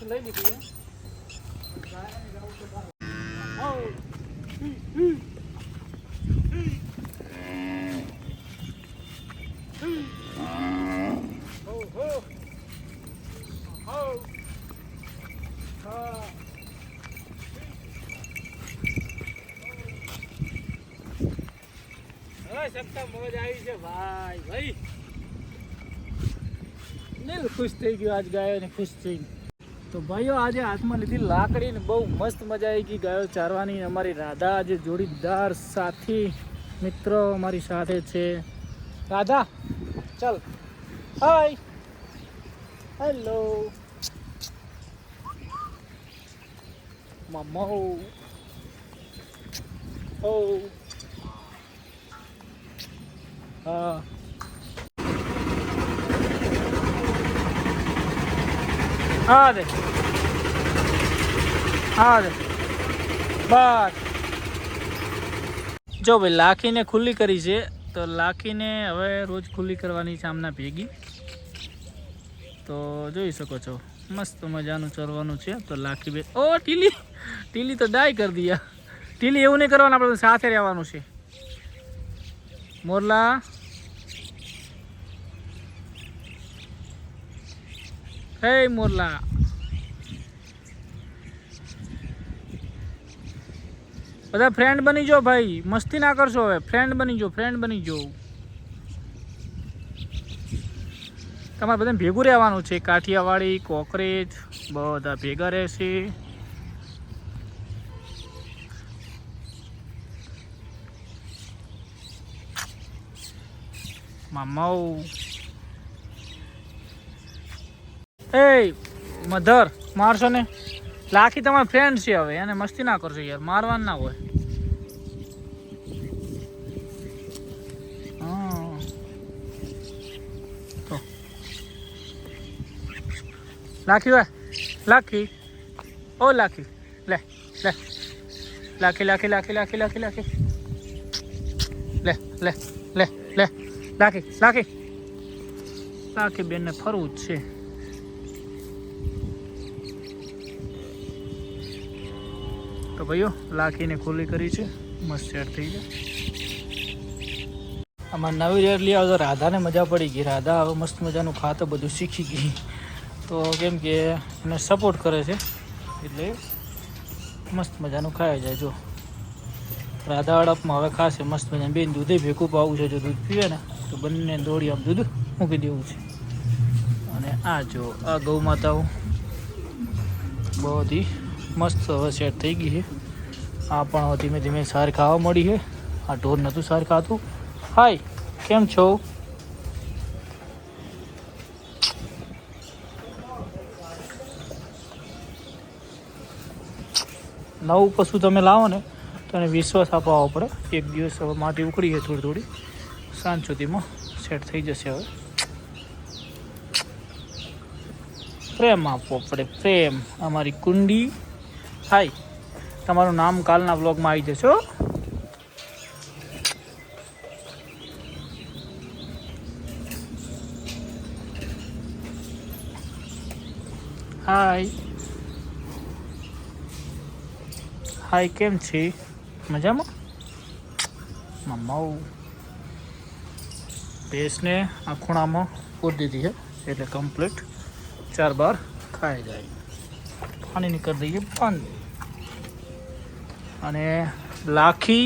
Permission લઈ લીધી સપ્તાહ મોજ આવી છે ભાઈ ભાઈ દિલ ખુશ થઈ ગયું આજ ગાયો ને ખુશ થઈ તો ભાઈઓ આજે હાથમાં લીધી લાકડી ને બહુ મસ્ત મજા આવી ગઈ ગાયો ચારવાની અમારી રાધા આજે જોડીદાર સાથી મિત્રો અમારી સાથે છે રાધા ચલ હાય હેલો મમ્મો ઓ હા હા દે બસ જો ભાઈ લાખીને ખુલ્લી કરી છે તો લાખીને હવે રોજ ખુલ્લી કરવાની છે આમના ભેગી તો જોઈ શકો છો મસ્ત મજાનું ચરવાનું છે તો લાખી બે ઓ ટીલી તો ડાય કરી દિયા ટીલી એવું નહીં કરવાનું આપણે સાથે રહેવાનું છે મોરલા હે મોરલા બધા ફ્રેન્ડ બની જાઓ ભાઈ મસ્તી ના કરશો હવે ફ્રેન્ડ બની જાઓ તમારે બધાને ભેગું રહેવાનું છે કાઠિયાવાડી કોકરેજ બધા ભેગા રહેશે મામાઓ એ મધર મારશો ને લાખી તમારા ફ્રેન્ડ છે હવે એને મસ્તી ના કરશો યાર મારવાનું ના હોય તો લાખી ભાઈ લાખી ઓ લાખી લે લે લાખી લાખી લાખી લાખી લાખી લાખી લે લે લે લે લાખી લાખી લાખી બેનને ફરવું જ છે તો ભાઈઓ લાખીને ખુલ્લી કરી છે મસ્ત સેટ થઈ જાય આમાં નવી રેડ લઈ આવતો રાધાને મજા પડી ગઈ રાધા હવે મસ્ત મજાનું ખાતું બધું શીખી ગઈ તો કેમ કે એને સપોર્ટ કરે છે એટલે મસ્ત મજાનું ખાઈ જાય જો રાધા અડપમાં હવે ખાશે મસ્ત મજાનું બેન દૂધે ભેગું પાવું છે જો દૂધ પીવે ને તો બંને દોડી આમ દૂધ મૂકી દેવું છે અને આ જો આ ગૌ માતાઓ બધી મસ્ત હવે સેટ થઈ ગઈ છે આ પણ ધીમે ધીમે સાર ખાવા મળી છે આ ઢોર નહોતું સાર ખાતું હાય કેમ છો નવું પશુ તમે લાવો ને તો એને વિશ્વાસ અપાવવો પડે એક દિવસ હવે માટી ઉકળી છે થોડી થોડી સાંજ સુધીમાં સેટ થઈ જશે હવે પ્રેમ આપવો પડે પ્રેમ અમારી કુંડી હાય તમારું નામ કાલના વ્લોગમાં આવી જશો હાય હાય કેમ છે મજામાં મમ્માઓ ભેંસને આ ખૂણામાં પૂરી દીધી છે એટલે કમ્પ્લીટ 4 બાર ખાઈ જાય પાણીની કરી દઈએ બંધ અને લાખી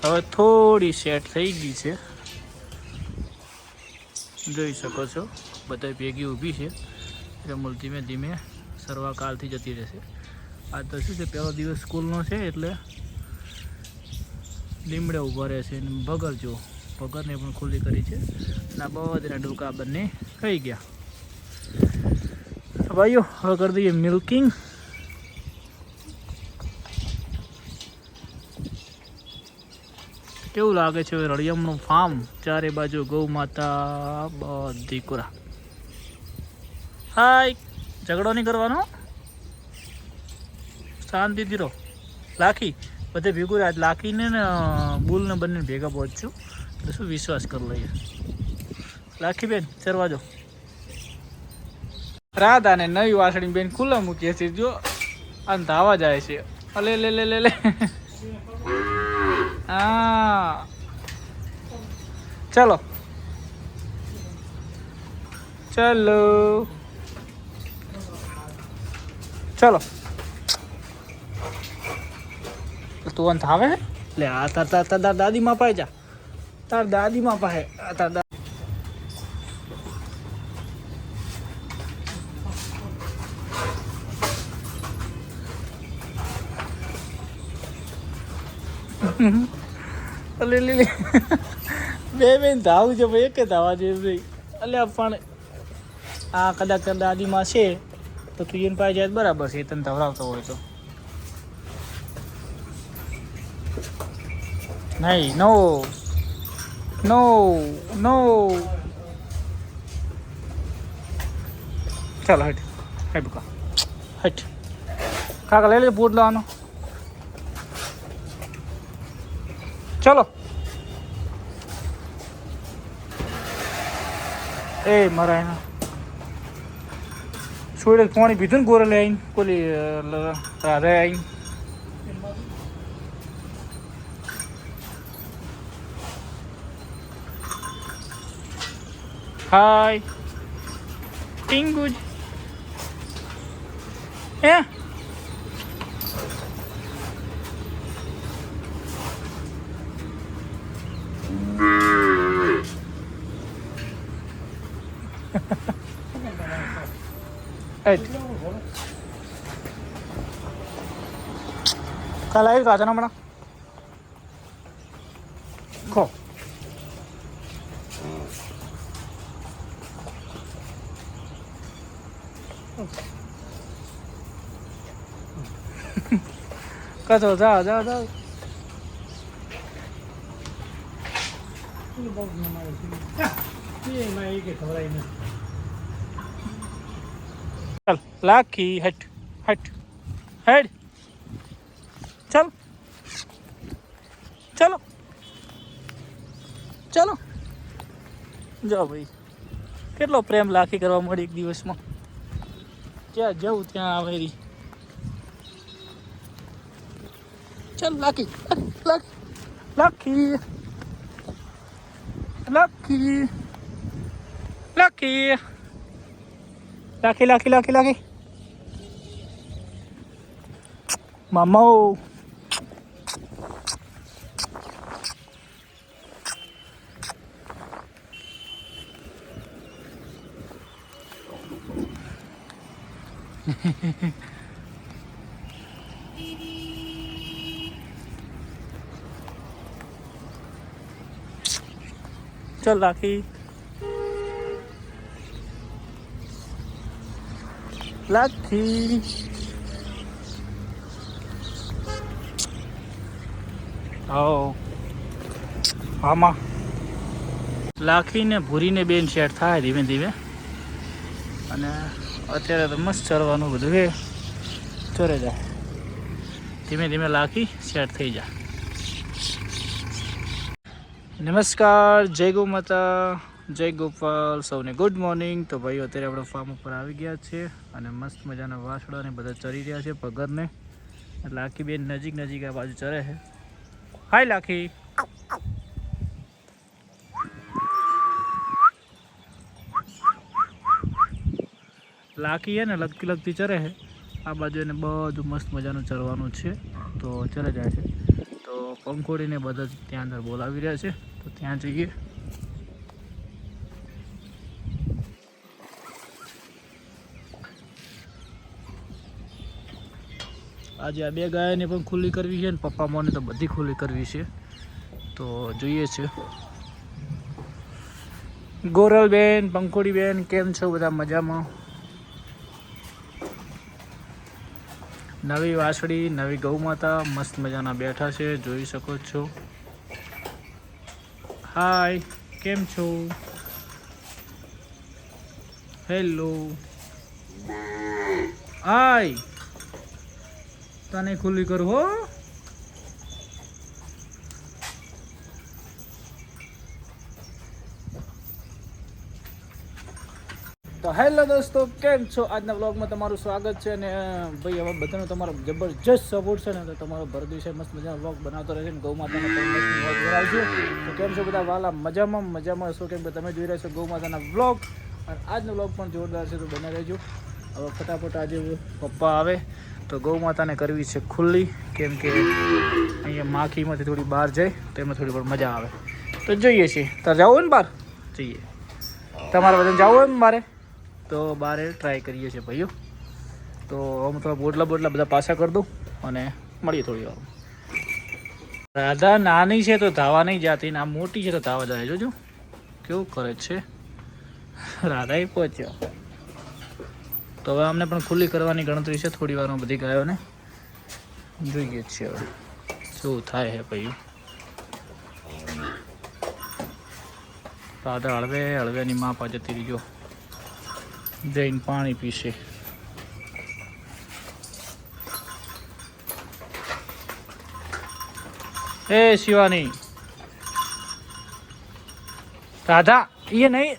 હવે થોડી સેટ થઈ ગઈ છે જોઈ શકો છો બધા ભેગી ઊભી છે એટલે મૂળ ધીમે ધીમે સર્વાકાલથી જતી રહેશે આજ તો શું છે પહેલો દિવસ સ્કૂલનો છે એટલે લીમડે ઊભા રહેશે અને ભગર જો ભગરને પણ ખુલ્લી કરી છે અને બધાના ડોકા બંને ખાઈ ગયા ભાઈઓ હવે કરી દઈએ મિલ્કિંગ કેવું લાગે છે રળિયમનું ફાર્મ ચારે બાજુ ગૌ માતા બધી કુરા હાય ઝઘડો નહીં કરવાનો શાંતિથી રહો લાખી બધે ભેગું આજ લાખીને ને બુલને બંને ભેગા પહોંચશું એટલે શું વિશ્વાસ કરી લઈએ લાખી બેન ચરવા જો રાધા ને નવી વાસળી બેન ખુલ્લા મૂકીએ છીએ જો અને ધાવા જાય છે અલે લે લે લે લે હા ચલો ચલો ચલો તું અંત આવે લે આ તાર તાર તાર દાદી માં પાય જા તાર દાદી માં પાય તાર અલે લે બે બેન ધાવું છે ભાઈ એક ધાવા જેવું ભાઈ અલ્યા પણ આ કદાચ દાદીમાં છે તો તું એને પાસે જાય બરાબર છે તને ધવરાવતો હોય તો નહીં નો નો નો ચાલો હટ હટ બકા હટ કાકા લઈ લેજે પૂટ લાવવાનો ચલો એ મારા એના છોડે પાણી પીધું ને ગોરે લઈ આવીને કોલી રાધે આવીને હાય ટીંગુ જ હે કાલ આવ્યું કાચા હમણાં ખો કચો જા જા જા चल लाखी हट हट हट चल चलो चलो जाओ भाई કેટલો પ્રેમ લાખી કરવા મળી એક દિવસમાં જ્યાં જવું ત્યાં આવેરી ચલ લાખી લાખી લાખી લાખી લાખી લાખી લાખી લાખી મામો चल लाखी लाखी आओ आमा लाखी ने भूरी ने बेन शेट थाय धीमे धीमे અને અત્યારે તો મસ્ત ચરવાનું બધું હે ચરે જાય ધીમે ધીમે લાખી સેટ થઈ જાય નમસ્કાર જય ગૌ માતા જય ગોપાલ સૌને ગુડ મોર્નિંગ તો ભાઈઓ અત્યારે આપણે ફાર્મ ઉપર આવી ગયા છે અને મસ્ત મજાના વાસળા ને બધા ચરી રહ્યા છે પગરને એટલે લાખી બેન નજીક નજીક આ બાજુ ચરે છે હાય લાખી લાખી હે ને લગતી લગતી ચરે છે આ બાજુ એને બધું મસ્ત મજાનું ચરવાનું છે તો ચરે જાય છે તો પંખોડીને બધા ત્યાં અંદર બોલાવી રહ્યા છે તો ત્યાં જઈએ આજે આ બે ગાયને પણ ખુલ્લી કરવી છે ને પપ્પા મોને તો બધી ખુલ્લી કરવી છે તો જોઈએ છે ગોરલબેન પંખોડીબેન કેમ છો બધા મજામાં નવી વાસળી નવી ગૌ માતા મસ્ત મજાના બેઠા છે જોઈ શકો છો હાય કેમ છો હેલો હાય તને ખુલ્લી કરું હો તો હેલો દોસ્તો, કેમ છો? આજના વ્લોગમાં તમારું સ્વાગત છે. અને ભાઈ હવે બધાનો તમારો જબરજસ્ત સપોર્ટ છે ને, તો તમારો ભર દિવસે મસ્ત મજાનો વ્લોગ બનાવતો રહેશે ને ગૌ માતાનો પણ મસ્ત વ્લોગ બનાવશું. તો કેમ છો બધા વાલા? મજામાં છો? કેમ કે તમે જોઈ રહ્યા છો ગૌ માતાના વ્લોગ, અને આજનો વ્લોગ પણ જોરદાર છે, તો બને રહેજો. હવે ફટાફટ આજે પપ્પા આવે તો ગૌ માતાને કરવી છે ખુલ્લી, કેમ કે અહીંયા માખીમાંથી થોડી બહાર જાય તો એમાં થોડી પણ મજા આવે. તો જોઈએ છીએ. તારે જવું હોય ને બહાર? જઈએ. તમારે બધાને જવું હોય ને મારે તો બારે ટ્રાય કરીએ છીએ ભાઈઓ. તો હું તો બોટલા બધા પાછા કરી દઉં અને મળીએ થોડી વાર. રાધા નાની છે તો ધાવા નહીં જાતી, ને આ મોટી છે તો ધાવા જાય. જોજો કેવું કરે છે. રાધા એ પહોંચ્યો. તો હવે અમને પણ ખુલ્લી કરવાની ગણતરી છે થોડી વારમાં બધી ગાયોને. જોઈએ છીએ હવે શું થાય છે ભાઈ. રાધા હળવેની મા પા જતી રહીજો, જઈને પાણી પીશે. એ શિવાની, રાધા એ નહીં,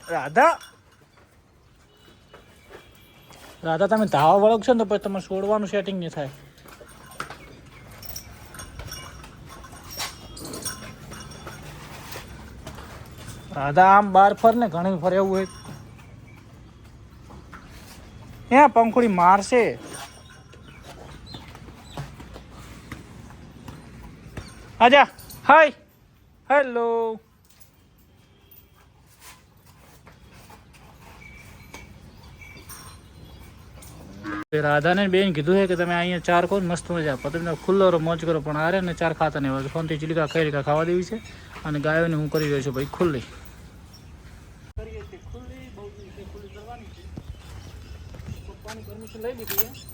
રાધા તમે ધાવા વળગશો ને તો પછી તમારે છોડવાનું સેટિંગ નહીં થાય. રાધા આમ બહાર ફર ને, ઘણી ફરે એવું હોય ત્યાં પંખુડી મારશે. આજા, હાય, હેલો. રાધાને બેન કીધું છે કે તમે અહીંયા ચાર કહો મસ્ત મજા, તમે ખુલ્લો રહો, મોજ કરો, પણ આરે ને ચાર ખાતા નહીં હોય. ફોનથી ચીલિકા કઈ રીકા ખાવા દેવી છે, અને ગાયોને હું કરી રહ્યો છું ભાઈ ખુલ્લી. પપ્પાની પરમિશન લઈ લીધી છે.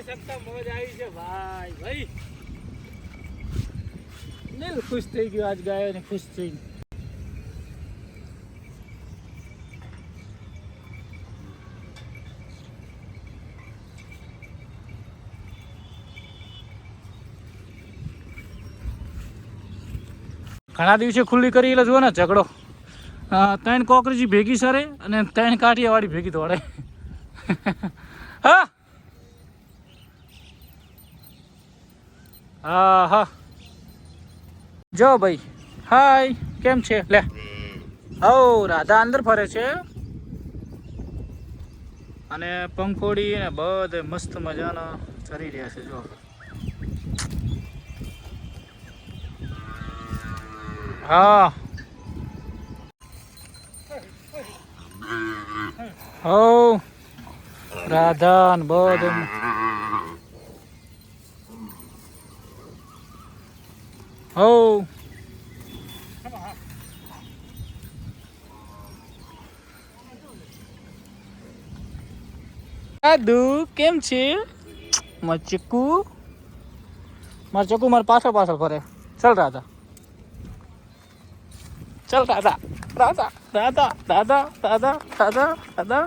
શકતા મોજ આવી છે ભાઈ ભાઈ. દિલ ખુશ થઈ ગયું આજ ગાયો ને ખુશ થઈ. ઘણા દિવસે ખુલ્લી કરી એટલે જુઓ ને ઝઘડો. 3 કોકરીજી ભેગી સરે અને 3 કાઠિયાવાડી ભેગી દોડે. હા હા હા જો ભાઈ હાય કેમ છે લે. હો રાધા અંદર ફરે છે અને પંખોડી ને બધે મસ્ત મજાના ચરી રહ્યા છે જો. હા હો રાધા ને બધું હો દાદુ કેમ છે માર ચક્કુ. માર ચક્કુ માર પાછળ પાછળ ફરે. ચાલ રાધા ચાલ રાધા રાધા રાધા રાધા રાધા રાધા રાધા.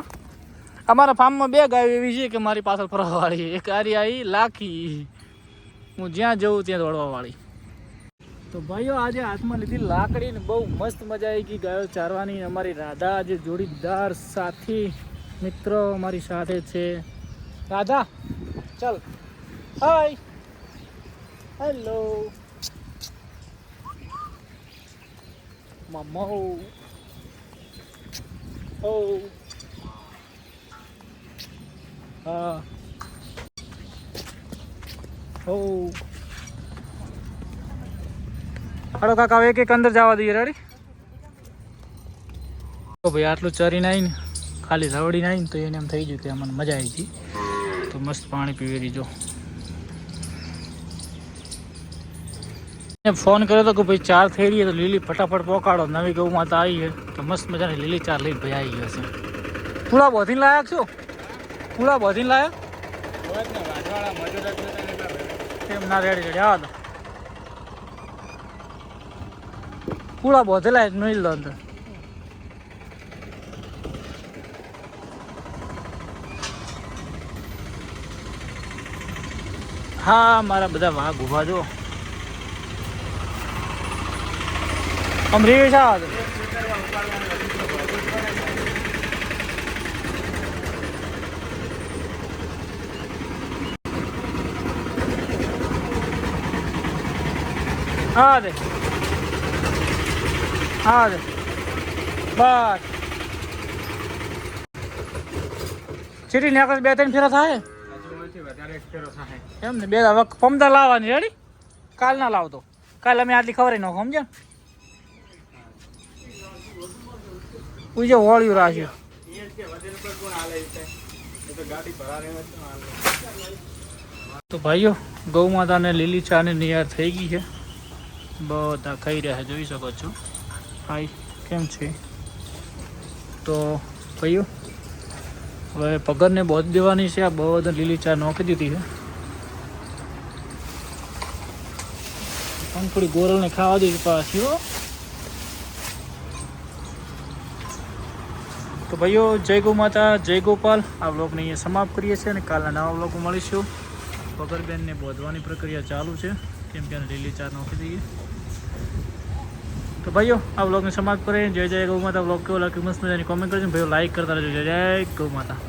અમારા ફાર્મમાં 2 ગાયો એવી છે કે મારી પાછળ ફરવા વાળી. એક આરી આવી લાખી, હું જ્યાં જઉં ત્યાં દોડવા વાળી. તો ભાઈઓ આજે હાથમાં લીધી લાકડી ને બહુ મસ્ત મજા આવી ગઈ ગાયો ચારવાની. અમારી રાધા આજે જોડીદાર સાથી મિત્રો અમારી સાથે છે. રાધા ચાલ હાય હેલો મમ્મો ઓ હા ઓ હાલો કાકા એક અંદર જવા દઈએ. રેડી તો ભાઈ આટલું ચરીને આવીને ખાલી રવડીને આવીને તો એને એમ થઈ ગયું કે મને મજા આવી ગઈ. તો મસ્ત પાણી પીવી દીજો. ફોન કર્યો તો કે ભાઈ 4 થઈ રહી તો લીલી ફટાફટ પોકાડો. નવી ગૌ માતા આવી છે તો મસ્ત મજાની લીલી 4 લઈને ભાઈ આવી ગયો છે. પૂળા બોધીને લાયક છો? પૂળા બોધીને લાયક એમ ના રેડી રેડી આવા દો. પૂળા બોધેલા નહીં લો અંદર. હા મારા બધા વાઘ ઉભા જો. અમરી શા હા દે હા દે બસ ચીટી ને 2-3 ફેરા થાય એમ ને. 2 હવે પમદા લાવવાની. રેડી કાલ ના લાવતો. કાલ અમે આટલી ખબર નાખો સમજે. પૂછે વળ્યું રાખ્યું. તો ભાઈઓ ગૌ માતાને લીલી ચા ને નિયાર થઈ ગઈ છે. બધા ખાઈ રહ્યા છે જોઈ શકો છો. હાય કેમ છે. તો ભાઈઓ હવે પગરને બોધ દેવાની છે. આ બધા લીલી ચા નોખી દીધી છે. થોડી ગોરલને ખાવા દીધી પાછી હો. તો ભાઈઓ જય ગૌ માતા જય ગોપાલ. આ વ્લોગને અહીંયા સમાપ્ત કરીએ છીએ અને કાલના નવા વ્લોગમાં મળીશું. પગરબેનને બોધવાની પ્રક્રિયા ચાલુ છે કેમ કે લીલી ચા નોખી દઈએ. તો ભાઈઓ આ વ્લોગને સમાપ્ત કરીએ. જય જય ગૌ માતા. વ્લોગ કેવો લાગ્યો મસ્ત મજાની કોમેન્ટ કરજો ભાઈઓ. લાઈક કરતા રહેજો. જય જય ગૌ માતા.